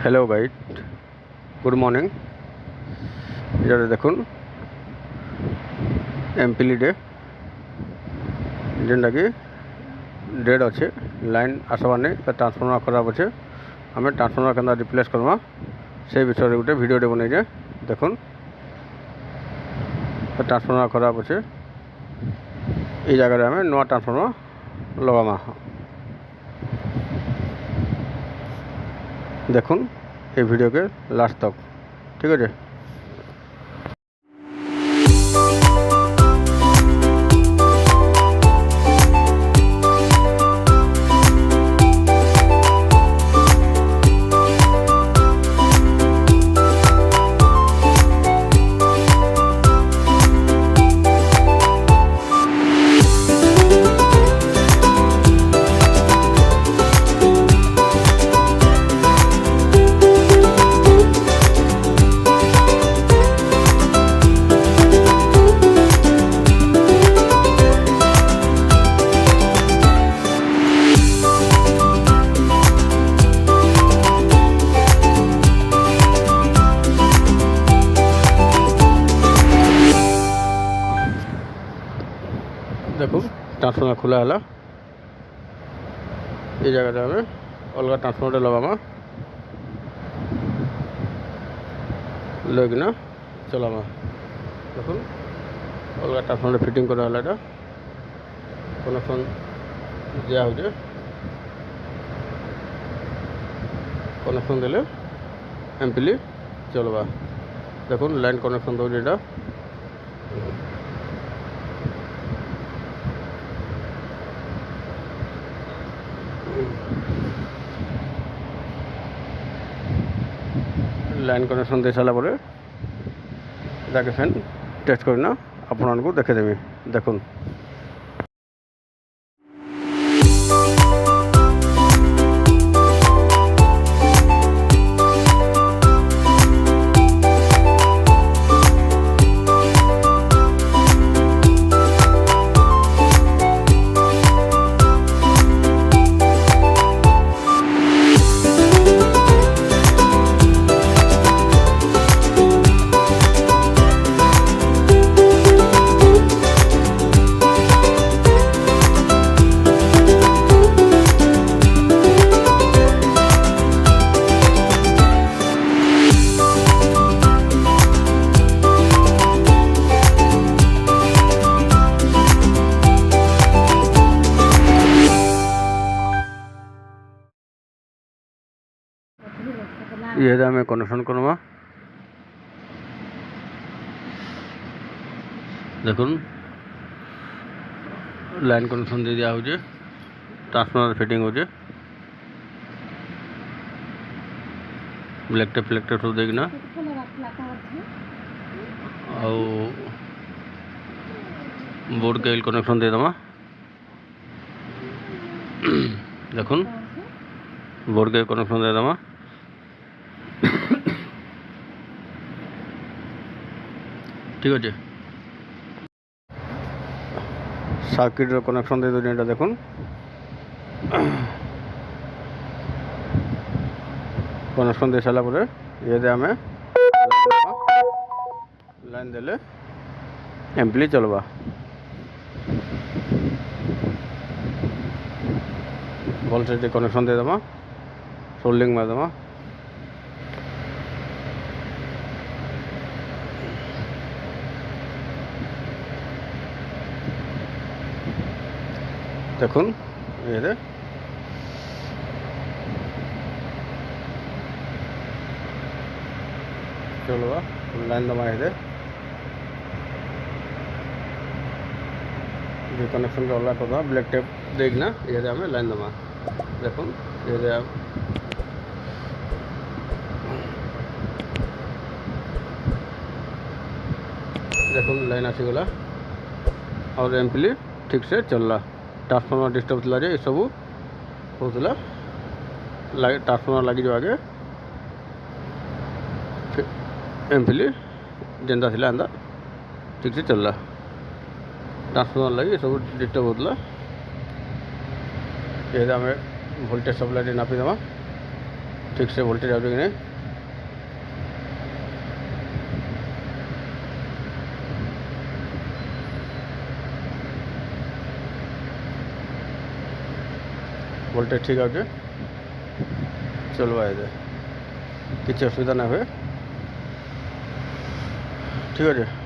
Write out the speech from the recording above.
Hello guide good morning ये देखुन एमपीली day जेनटा कि डेड अच्छे लाइन आसबार नहीं ट्रांसफॉर्मर खराब अच्छे आम ट्रांसफॉर्मर के रिप्लेस करवा से विषय गोटे भिडियो बन जाए देखुन ट्रांसफॉर्मर खराब अच्छे ये जगह आम नुआ ट्रांसफॉर्मर लगामा देखुन ये वीडियो के लास्ट तक ठीक है। देखो ट्रांसफॉर्मर खुला है ये जगह हमें अलग ट्रांसफॉर्मर लगामा लगिना चलामा देखो अलग ट्रांसफॉर्मर फिटिंग करा है कनेक्शन दिया हो कनेक्शन देले एमपीली चलवा देखो लाइन कनेक्शन दौर यहाँ लाइन कनेक्शन दे सारापर जाके फैन टेस्ट करना आपको देखेदेवी देखुन ये आम कनेक्शन करवा देखुन लाइन कनेक्शन दे दिया हो ट्रांसफॉर्मर फिटिंग हो ब्लैक टेप फ्लैक टेप सब देखना बोर्ड के कनेक्शन दे दमा देखुन बोर्ड के कनेक्शन दे दमा ठीक अच्छे सर्किट कनेक्शन दे दूँ ये देखुन कनेक्शन दे सारापर ये आम लाइन देले एमपीली चलवा भल से कनेक्शन दे दमा सोल्डिंग मारदमा देखुन ये चलवा लाइन दमा ये कनेक्शन का अलग करवा ब्लैक टेप देखना ये आम लाइन दमा देखुन ये देखुन लाइन आसीगला और एमपीली ठीक से चलला ट्रांसफॉर्मर डिस्टर्ब थी ये सब होता ट्रांसफॉर्मर लगी जो आगे एमपीली जेनता थी एंता ठीक से चलला ट्रांसफॉर्मर लगी सब डिस्टर्ब होता ये आम वोल्टेज सप्लाई नापी देवा ଠିକ୍ ସେ ଭୋଲ୍ଟେଜ୍ ଯାଉଛି କି ନାହିଁ। ଭୋଲ୍ଟେଜ୍ ଠିକ୍ ଆସୁଛି, ଚଲବା ଏବେ କିଛି ଅସୁବିଧା ନା ହୁଏ। ଠିକ୍ ଅଛି।